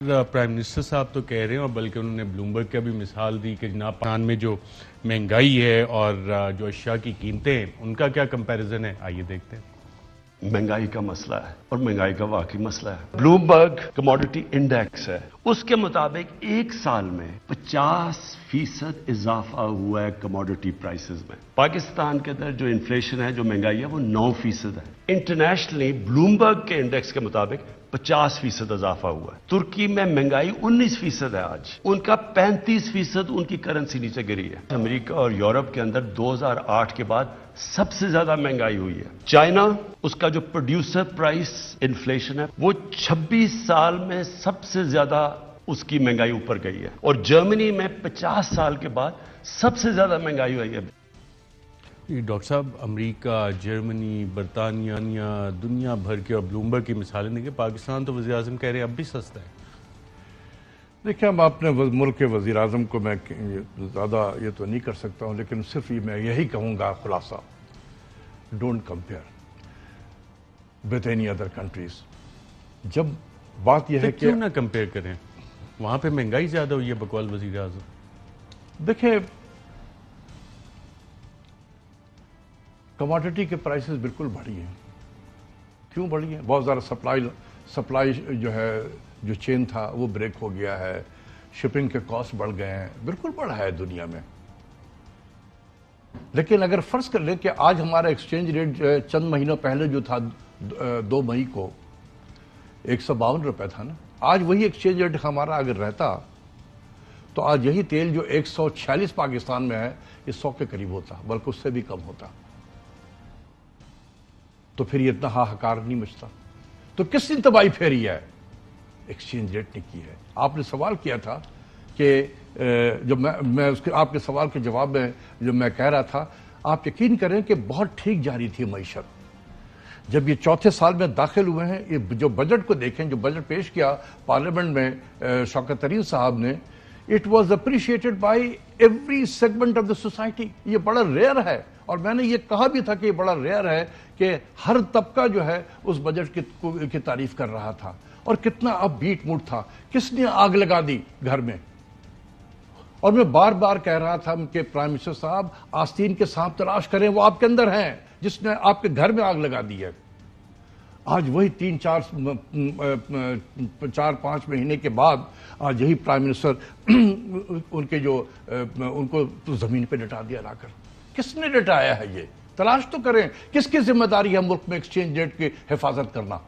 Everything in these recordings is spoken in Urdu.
پرائم منسٹر صاحب تو کہہ رہے ہیں، اور بلکہ انہوں نے بلومبرگ کا بھی مثال دی کہ جناب پاکستان میں جو مہنگائی ہے اور جو اشیاء کی قیمتیں ہیں ان کا کیا کمپیریزن ہے، آئیے دیکھتے ہیں۔ مہنگائی کا مسئلہ ہے اور مہنگائی کا واقعی مسئلہ ہے۔ بلومبرگ کموڈٹی انڈیکس ہے، اس کے مطابق ایک سال میں 50% اضافہ ہوا ہے کموڈٹی پرائسز میں۔ پاکستان کے اندر جو انفلیشن ہے، جو مہنگائی ہے، وہ 9% ہے۔ انٹرنیشنلی بلومبرگ کے انڈیکس کے مطابق 50% اضافہ ہوا ہے۔ ترکی میں مہنگائی 19% ہے آج، ان کا 35% ان کی کرنسی نیچے گری ہے۔ امریکہ اور یورپ کے اندر 2008 کے بعد سب سے زیادہ مہنگائی ہوئی ہے۔ چائنا، اس کا جو پروڈیوسر پرائس انفلیشن ہے وہ 26 سال میں سب سے زیادہ اس کی مہنگائی اوپر گئی ہے، اور جرمنی میں 50 سال کے بعد سب سے زیادہ مہنگائی ہوئی ہے۔ ڈاکٹر صاحب، امریکہ، جرمنی، برطانیہ، دنیا بھر کے اور بلومبرگ کی مثالیں دیکھیں، پاکستان تو وزیر اعظم کہہ رہے ہیں اب بھی سستا ہے۔ دیکھیں، اب اپنے ملک کے وزیر اعظم کو میں زیادہ یہ تو نہیں کر سکتا ہوں، لیکن صرف میں یہی کہوں گا خلاصہ، don't compare with any other countries. جب بات یہ ہے کہ کیوں نہ کمپیئر کریں، وہاں پہ مہنگائی زیادہ ہوئی ہے بقول وزیر اعظم۔ دیکھیں، کموڈٹی کے پرائسز بالکل بڑھی ہیں۔ کیوں بڑھی ہیں؟ بہت زیادہ سپلائی جو ہے، جو چین تھا وہ بریک ہو گیا ہے، شپنگ کے کاسٹ بڑھ گئے ہیں، بالکل بڑھا ہے دنیا میں۔ لیکن اگر فرض کر لیں کہ آج ہمارا ایکسچینج ریٹ جو ہے چند مہینوں پہلے جو تھا 2 مئی کو 152 روپے تھا نا، آج وہی ایکسچینج ریٹ ہمارا اگر رہتا تو آج یہی تیل جو 146 پاکستان میں ہے یہ 100 کے قریب ہوتا، بلکہ اس سے بھی کم ہوتا، تو پھر یہ اتنا ہاہکار نہیں مچتا۔ تو کس نے تباہی پھیری ہے؟ ایکسچینج ریٹ نے کی ہے۔ آپ نے سوال کیا تھا کہ جب میں اس کے آپ کے سوال کے جواب میں جو میں کہہ رہا تھا، آپ یقین کریں کہ بہت ٹھیک جاری تھی معیشت۔ جب یہ چوتھے سال میں داخل ہوئے ہیں، یہ جو بجٹ کو دیکھیں، جو بجٹ پیش کیا پارلیمنٹ میں شوکت ترین صاحب نے، it was appreciated by every segment of the society. یہ بڑا ریئر ہے، اور میں نے یہ کہا بھی تھا کہ یہ بڑا ریئر ہے کہ ہر طبقہ جو ہے اس بجٹ کی تعریف کر رہا تھا، اور کتنا اب بیٹ موڈ تھا۔ کس نے آگ لگا دی گھر میں؟ اور میں بار بار کہہ رہا تھا کہ پرائم منسٹر صاحب، آستین کے سانپ تلاش کریں، وہ آپ کے اندر ہیں، جس نے آپ کے گھر میں آگ لگا دی ہے۔ آج وہی 4-5 مہینے کے بعد آج یہی پرائم منسٹر ان کو زمین پہ لٹا دیا لا کر۔ کس نے لٹایا ہے؟ یہ تلاش تو کریں، کس کی ذمہ داری ہے ملک میں ایکسچینج ریٹ کی حفاظت کرنا؟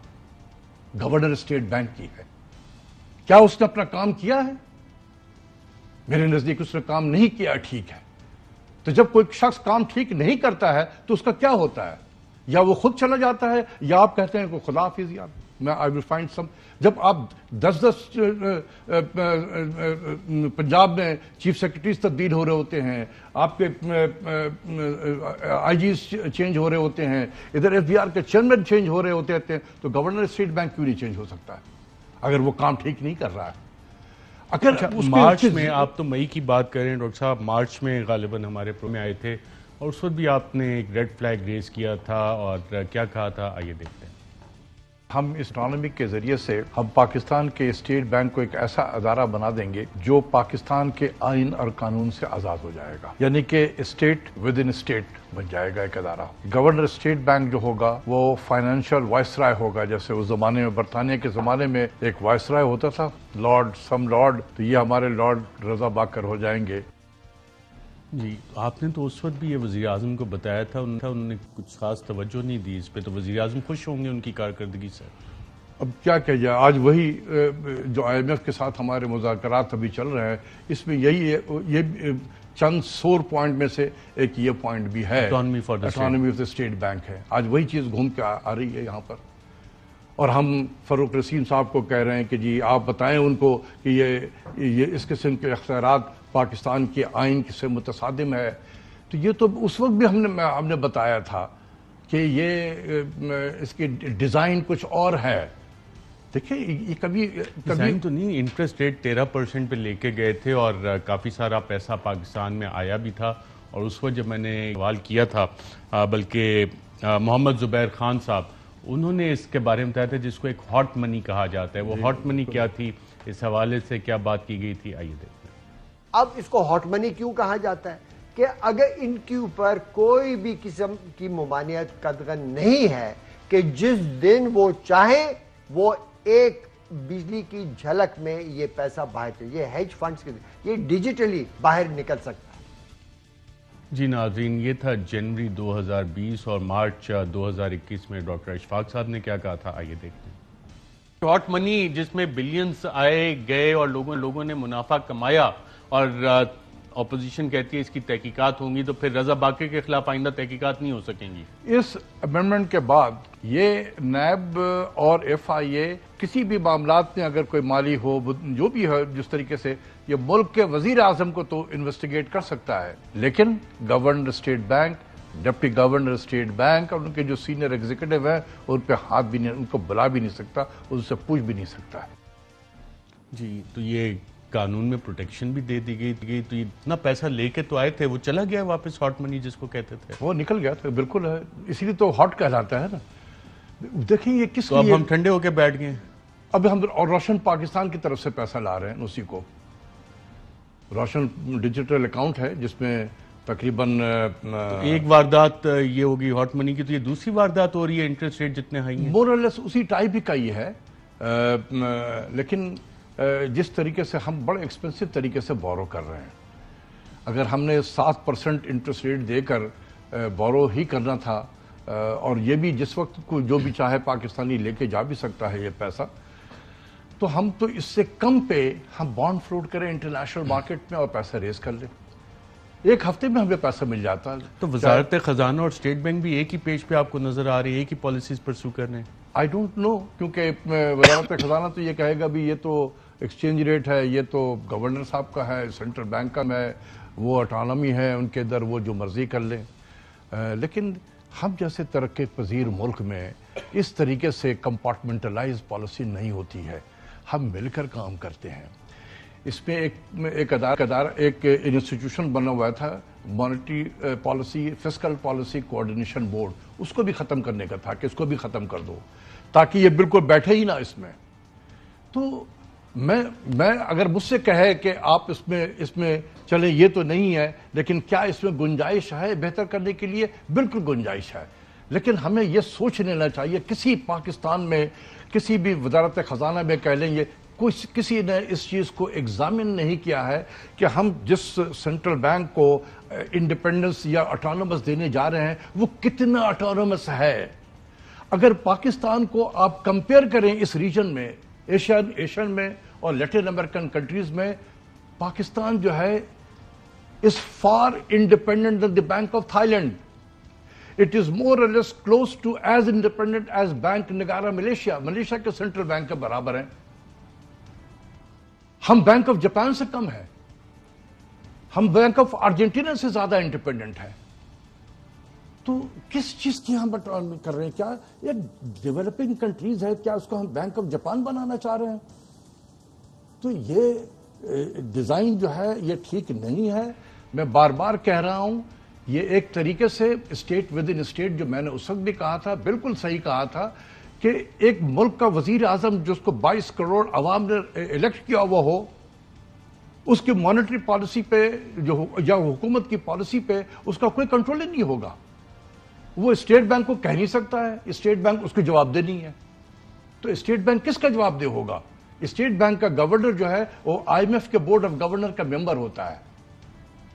گورنر اسٹیٹ بینک کی ہے۔ کیا اس نے اپنا کام کیا ہے؟ میرے نزدیک اس نے کام نہیں کیا، ٹھیک ہے۔ تو جب کوئی شخص کام ٹھیک نہیں کرتا ہے تو اس کا کیا ہوتا ہے؟ یا وہ خود چلا جاتا ہے، یا آپ کہتے ہیں کہ خدا حافظ یار، میں آئی ول فائنڈ سم۔ جب آپ 10 پنجاب میں چیف سیکرٹریز تبدیل ہو رہے ہوتے ہیں، آپ کے آئی جیز چینج ہو رہے ہوتے ہیں، ادھر ایف بی آر کے چیئرمین چینج ہو رہے ہوتے ہیں، تو گورنر اسٹیٹ بینک کیوں نہیں چینج ہو سکتا ہے اگر وہ کام ٹھیک نہیں کر رہا ہے؟ مارچ میں، آپ تو مئی کی بات کر رہے ہیں ڈاکٹر صاحب، مارچ میں غالباً ہمارے پروگرام میں آئے تھے، اور اس وقت بھی آپ نے ایک ریڈ فلیگ ریز کیا تھا، اور کیا کہا تھا، آئیے دیکھتے ہیں۔ ہم اس اکانومی کے ذریعے سے ہم پاکستان کے اسٹیٹ بینک کو ایک ایسا ادارہ بنا دیں گے جو پاکستان کے آئین اور قانون سے آزاد ہو جائے گا، یعنی کہ اسٹیٹ ود ان اسٹیٹ بن جائے گا ایک ادارہ۔ گورنر اسٹیٹ بینک جو ہوگا وہ فائنینشیل وائسرائے ہوگا، جیسے اس زمانے میں برطانیہ کے زمانے میں ایک وائسرائے ہوتا تھا، لارڈ سم لارڈ، تو یہ ہمارے لارڈ رضا باکر ہو جائیں گے۔ جی، آپ نے تو اس وقت بھی یہ وزیر اعظم کو بتایا تھا، انہوں نے کچھ خاص توجہ نہیں دی اس پہ، تو وزیر اعظم خوش ہوں گے ان کی کارکردگی سے؟ اب کیا کہ جائے، آج وہی جو آئی ایم ایف کے ساتھ ہمارے مذاکرات ابھی چل رہے ہیں، اس میں یہ چند سور پوائنٹ میں سے ایک یہ پوائنٹ بھی ہے، autonomy of the state bank ہے۔ آج وہی چیز گھوم کے آ رہی ہے یہاں پر، اور ہم فروخ رسیم صاحب کو کہہ رہے ہیں کہ جی آپ بتائیں ان کو کہ یہ اس قسم کے اختیارات پاکستان کے آئین سے متصادم ہے۔ تو یہ تو اس وقت بھی ہم نے بتایا تھا کہ یہ اس کی ڈیزائن کچھ اور ہے۔ دیکھیں، یہ کبھی ڈیزائن تو نہیں، انٹرسٹ ریٹ 13% پہ لے کے گئے تھے، اور کافی سارا پیسہ پاکستان میں آیا بھی تھا، اور اس وقت جب میں نے سوال کیا تھا، بلکہ محمد زبیر خان صاحب، انہوں نے اس کے بارے میں بتایا تھا جس کو ایک ہاٹ منی کہا جاتا ہے۔ وہ ہاٹ منی کیا تھی اس حوالے سے کیا بات کی گئی تھی، آئیے دیکھتے ہیں۔ اب اس کو ہاٹ منی کیوں کہا جاتا ہے؟ کہ اگر ان کے اوپر کوئی بھی قسم کی ممانعت قدغن نہیں ہے کہ جس دن وہ چاہے وہ ایک بجلی کی جھلک میں یہ پیسہ باہر چلے، یہ ہیج فنڈز کے یہ ڈیجیٹلی باہر نکل سکتا ہے۔ جی ناظرین، یہ تھا جنوری 2020 اور مارچ 2021 میں ڈاکٹر اشفاق صاحب نے کیا کہا تھا، آئیے دیکھتے ہیں۔ ہاٹ منی جس میں بلینز آئے گئے اور لوگوں نے منافع کمایا، اور اپوزیشن کہتی ہے اس کی تحقیقات ہوں گی، تو پھر رضا باقر کے خلاف آئندہ تحقیقات نہیں ہو سکیں گی۔ اس امینڈمنٹ کے بعد یہ نیب اور ایف آئی اے کسی بھی معاملات میں اگر کوئی مالی ہو جو بھی ہے، جس طریقے سے یہ ملک کے وزیر اعظم کو تو انویسٹیگیٹ کر سکتا ہے، لیکن governor state bank, deputy governor state bank اور ان کے جو سینئر ایگزیکٹو ہیں ان پہ ہاتھ بھی نہیں، ان کو بلا بھی نہیں سکتا، ان سے پوچھ بھی نہیں سکتا ہے۔ جی، تو یہ قانون میں پروٹیکشن بھی دے دی گئی، تو اتنا پیسہ لے کے تو آئے تھے، وہ چلا گیا واپس ہاٹ منی جس کو کہتے تھے، وہ نکل گیا تھا، بالکل ہے، اسی لیے تو ہاٹ کہلاتا ہے نا۔ دیکھیں یہ کس تو اب ہم ٹھنڈے ہو کے بیٹھ گئے۔ اب ہم روشن پاکستان کی طرف سے پیسہ لا رہے ہیں، اسی کو روشن ڈیجیٹل اکاؤنٹ ہے جس میں تقریباً ایک واردات یہ ہوگی ہاٹ منی کی، تو یہ دوسری واردات ہو رہی ہے، انٹرسٹ ریٹ جتنے ہائی ہیں، مور اور لیس اسی ٹائپ ہی کا ہی ہے، لیکن جس طریقے سے ہم بڑے ایکسپینسو طریقے سے بورو کر رہے ہیں، اگر ہم نے 7% انٹرسٹ ریٹ دے کر بورو ہی کرنا تھا، اور یہ بھی جس وقت کو جو بھی چاہے پاکستانی لے کے جا بھی سکتا ہے یہ پیسہ، تو ہم تو اس سے کم پہ ہم بانڈ فلوٹ کریں انٹرنیشنل مارکیٹ میں اور پیسہ ریز کر لیں، ایک ہفتے میں ہمیں پیسہ مل جاتا ہے۔ تو وزارت خزانہ اور اسٹیٹ بینک بھی ایک ہی پیج پہ آپ کو نظر آ رہی ہے، ایک ہی پالیسیز پرسو کر رہے ہیں؟ آئی ڈونٹ نو، کیونکہ وزارت خزانہ تو یہ کہے گا بھی یہ تو ایکسچینج ریٹ ہے، یہ تو گورنر صاحب کا ہے، سینٹرل بینک کا ہے، وہ اٹانومی ہے ان کے در، وہ جو مرضی کر لیں، لیکن ہم جیسے ترقی پذیر ملک میں اس طریقے سے کمپارٹمنٹلائز پالیسی نہیں ہوتی ہے، ہم مل کر کام کرتے ہیں۔ اس میں ایک انسٹیٹیوشن بنا ہوا تھا، monetary policy fiscal policy coordination board, اس کو بھی ختم کرنے کا تھا کہ اس کو بھی ختم کر دو تاکہ یہ بالکل بیٹھے ہی نہ اس میں۔ تو میں اگر مجھ سے کہے کہ آپ اس میں چلیں، یہ تو نہیں ہے، لیکن کیا اس میں گنجائش ہے بہتر کرنے کے لیے؟ بالکل گنجائش ہے، لیکن ہمیں یہ سوچ لینا چاہیے، کسی پاکستان میں کسی بھی وزارت خزانہ میں کہہ لیں، کسی نے اس چیز کو ایگزامن نہیں کیا ہے کہ ہم جس سینٹرل بینک کو انڈیپینڈنس یا اٹانومس دینے جا رہے ہیں وہ کتنا اٹانومس ہے۔ اگر پاکستان کو آپ کمپیئر کریں اس ریجن میں، ایشین میں اور لیٹن امریکن کنٹریز میں، پاکستان جو ہے is far independent than the Bank of Thailand. It is more or less close to as independent as Bank Negara Malaysia. Malaysia کے سینٹرل بینک کے برابر ہیں۔ ہم بینک آف جاپان سے کم ہیں، ہم بینک آف ارجنٹینا سے زیادہ انڈیپینڈنٹ ہیں۔ تو کس چیز کی ہم کر رہے ہیں؟ کیا یہ ڈیولپنگ کنٹریز ہے، کیا اس کو ہم بینک آف جاپان بنانا چاہ رہے ہیں؟ تو یہ ڈیزائن جو ہے یہ ٹھیک نہیں ہے۔ میں بار بار کہہ رہا ہوں، یہ ایک طریقے سے اسٹیٹ ود ان اسٹیٹ، جو میں نے اس وقت بھی کہا تھا، بالکل صحیح کہا تھا کہ ایک ملک کا وزیر اعظم جس کو 22 کروڑ عوام نے الیکٹ کیا ہوا ہو، اس کی مانیٹری پالیسی پہ یا حکومت کی پالیسی پہ اس کا کوئی کنٹرول ہی نہیں ہوگا۔ وہ اسٹیٹ بینک کو کہہ نہیں سکتا ہے، اسٹیٹ بینک اس کو جواب دہ نہیں ہے، تو اسٹیٹ بینک کس کا جواب دہ ہوگا؟ اسٹیٹ بینک کا گورنر جو ہے وہ آئی ایم ایف کے بورڈ آف گورنر کا ممبر ہوتا ہے،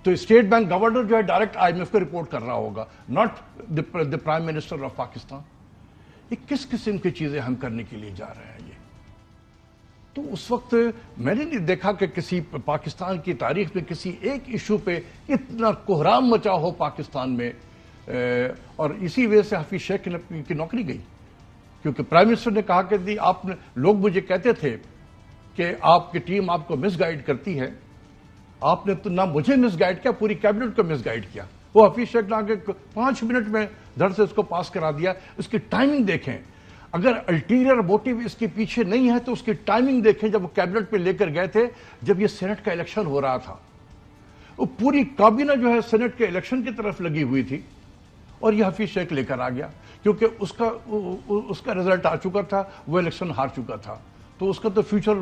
تو اسٹیٹ بینک گورنر جو ہے ڈائریکٹ آئی ایم ایف کو رپورٹ کر رہا ہوگا، not the prime minister of Pakistan. یہ کس قسم کی چیزیں ہم کرنے کے لیے جا رہے ہیں؟ یہ تو اس وقت میں نے نہیں دیکھا کہ کسی پاکستان کی تاریخ میں کسی ایک ایشو پہ اتنا کوہرام مچا ہو پاکستان میں، اور اسی وجہ سے حفیظ شیخ کی نوکری گئی، کیونکہ پرائم منسٹر نے کہا کہ آپ نے، لوگ مجھے کہتے تھے کہ آپ کی ٹیم آپ کو مس گائیڈ کرتی ہے، آپ نے تو نہ مجھے مس گائیڈ کیا، پوری کیبنٹ کو مس گائیڈ کیا۔ وہ حفیظ شیخ نے آگے 5 منٹ میں دھڑ سے اس کو پاس کرا دیا۔ اس کی ٹائمنگ دیکھیں، اگر الٹیریئر موٹیو اس کے پیچھے نہیں ہے تو اس کی ٹائمنگ دیکھیں۔ جب وہ کیبنٹ پہ لے کر گئے تھے، جب یہ سینٹ کا الیکشن ہو رہا تھا، وہ پوری کابینہ جو ہے سینٹ کے الیکشن کی طرف لگی ہوئی تھی، اور یہ حفیظ شیخ لے کر آ گیا، کیونکہ اس کا رزلٹ آ چکا تھا، وہ الیکشن ہار چکا تھا، تو اس کا تو فیوچر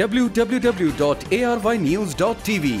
www.arYnews.tv।